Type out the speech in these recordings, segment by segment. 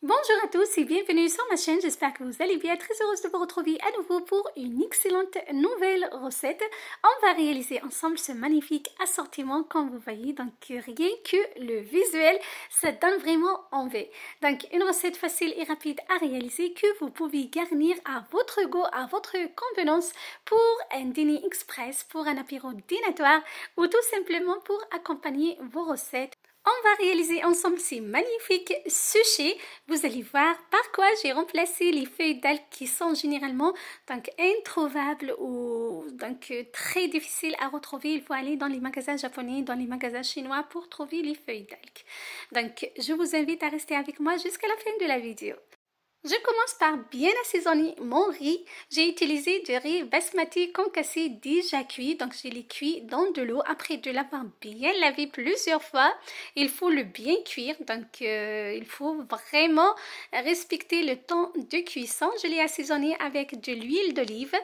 Bonjour à tous et bienvenue sur ma chaîne, j'espère que vous allez bien, très heureuse de vous retrouver à nouveau pour une excellente nouvelle recette. On va réaliser ensemble ce magnifique assortiment comme vous voyez, donc rien que le visuel, ça donne vraiment envie. Donc une recette facile et rapide à réaliser que vous pouvez garnir à votre goût, à votre convenance pour un dîner express, pour un apéro dînatoire ou tout simplement pour accompagner vos recettes. On va réaliser ensemble ces magnifiques sushis. Vous allez voir par quoi j'ai remplacé les feuilles d'algues qui sont généralement donc introuvables ou donc très difficiles à retrouver. Il faut aller dans les magasins japonais, dans les magasins chinois pour trouver les feuilles d'algues. Donc je vous invite à rester avec moi jusqu'à la fin de la vidéo. Je commence par bien assaisonner mon riz. J'ai utilisé du riz basmati concassé déjà cuit. Donc je l'ai cuit dans de l'eau après de l'avoir bien lavé plusieurs fois. Il faut le bien cuire. Donc il faut vraiment respecter le temps de cuisson. Je l'ai assaisonné avec de l'huile d'olive,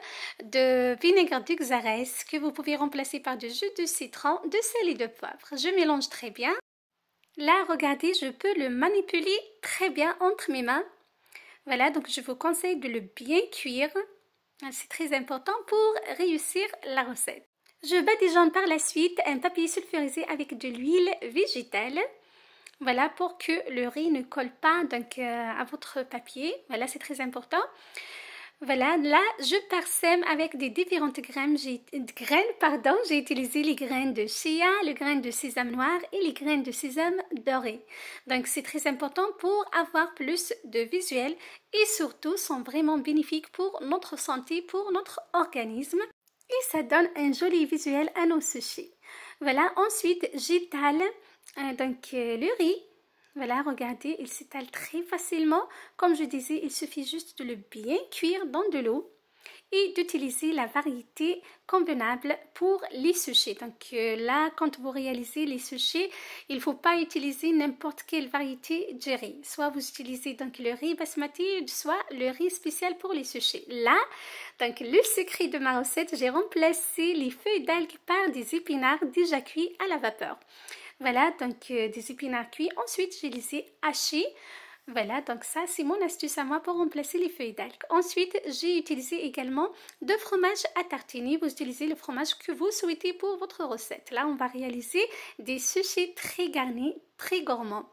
de vinaigre de Xarès que vous pouvez remplacer par du jus de citron, de sel et de poivre. Je mélange très bien. Là, regardez, je peux le manipuler très bien entre mes mains. Voilà, donc je vous conseille de le bien cuire. C'est très important pour réussir la recette. Je badigeonne par la suite un papier sulfurisé avec de l'huile végétale. Voilà, pour que le riz ne colle pas donc, à votre papier. Voilà, c'est très important. Voilà, là, je parsème avec des différentes graines. J'ai utilisé les graines de chia, les graines de sésame noir et les graines de sésame doré. Donc, c'est très important pour avoir plus de visuel et surtout sont vraiment bénéfiques pour notre santé, pour notre organisme. Et ça donne un joli visuel à nos sushis. Voilà, ensuite, j'étale le riz. Voilà, regardez, il s'étale très facilement. Comme je disais, il suffit juste de le bien cuire dans de l'eau et d'utiliser la variété convenable pour les sushis. Donc là, quand vous réalisez les sushis, il ne faut pas utiliser n'importe quelle variété de riz. Soit vous utilisez donc le riz basmati, soit le riz spécial pour les sushis. Là, donc le secret de ma recette, j'ai remplacé les feuilles d'algues par des épinards déjà cuits à la vapeur. Voilà, donc des épinards cuits. Ensuite, je les ai hachés. Voilà, donc ça, c'est mon astuce à moi pour remplacer les feuilles d'algues. Ensuite, j'ai utilisé également de fromage à tartiner. Vous utilisez le fromage que vous souhaitez pour votre recette. Là, on va réaliser des sushis très garnis, très gourmands.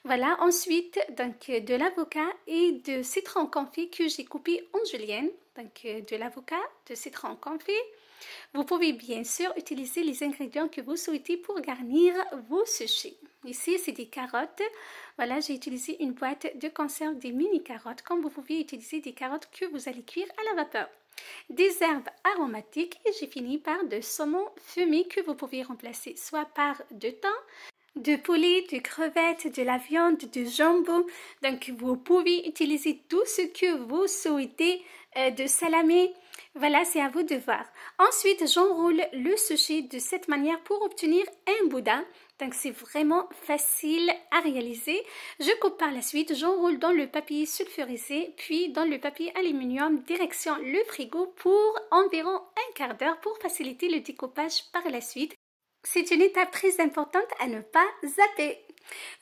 Voilà, ensuite, donc de l'avocat et de citron confit que j'ai coupé en julienne. Donc de l'avocat, de citron confit. Vous pouvez bien sûr utiliser les ingrédients que vous souhaitez pour garnir vos sushis. Ici, c'est des carottes. Voilà, j'ai utilisé une boîte de conserve des mini carottes, comme vous pouvez utiliser des carottes que vous allez cuire à la vapeur. Des herbes aromatiques et j'ai fini par de saumon fumé que vous pouvez remplacer soit par de thon, de poulet, de crevettes, de la viande, de jambon. Donc, vous pouvez utiliser tout ce que vous souhaitez, de salamé. Voilà, c'est à vous de voir. Ensuite, j'enroule le sushi de cette manière pour obtenir un boudin. Donc, c'est vraiment facile à réaliser. Je coupe par la suite, j'enroule dans le papier sulfurisé, puis dans le papier aluminium, direction le frigo pour environ un quart d'heure pour faciliter le découpage par la suite. C'est une étape très importante à ne pas zapper.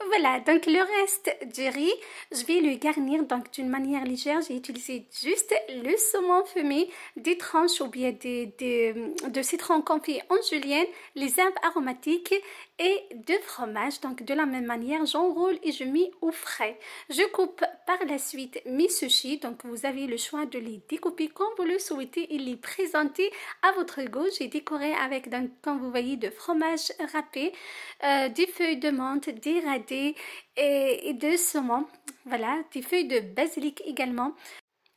Voilà, donc le reste du riz, je vais le garnir donc d'une manière légère. J'ai utilisé juste le saumon fumé, des tranches ou bien de citron confit en julienne, les herbes aromatiques et de fromage. Donc de la même manière, j'enroule et je mets au frais. Je coupe par la suite mes sushis. Donc vous avez le choix de les découper comme vous le souhaitez et les présenter à votre goût. J'ai décoré avec, donc, comme vous voyez, de fromage râpé, des feuilles de menthe, des radis et de saumon. Voilà, des feuilles de basilic également.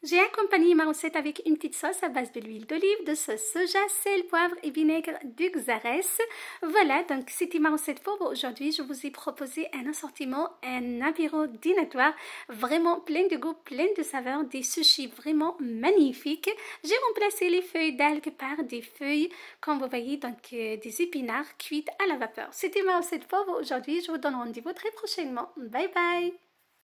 J'ai accompagné ma recette avec une petite sauce à base de l'huile d'olive, de sauce soja, sel, poivre et vinaigre de Xarès. Voilà, donc c'était ma recette pour vous aujourd'hui. Je vous ai proposé un assortiment, un apéro dînatoire vraiment plein de goût, plein de saveurs, des sushis vraiment magnifiques. J'ai remplacé les feuilles d'algues par des feuilles, comme vous voyez, donc des épinards cuites à la vapeur. C'était ma recette pour vous aujourd'hui. Je vous donne rendez-vous très prochainement. Bye bye!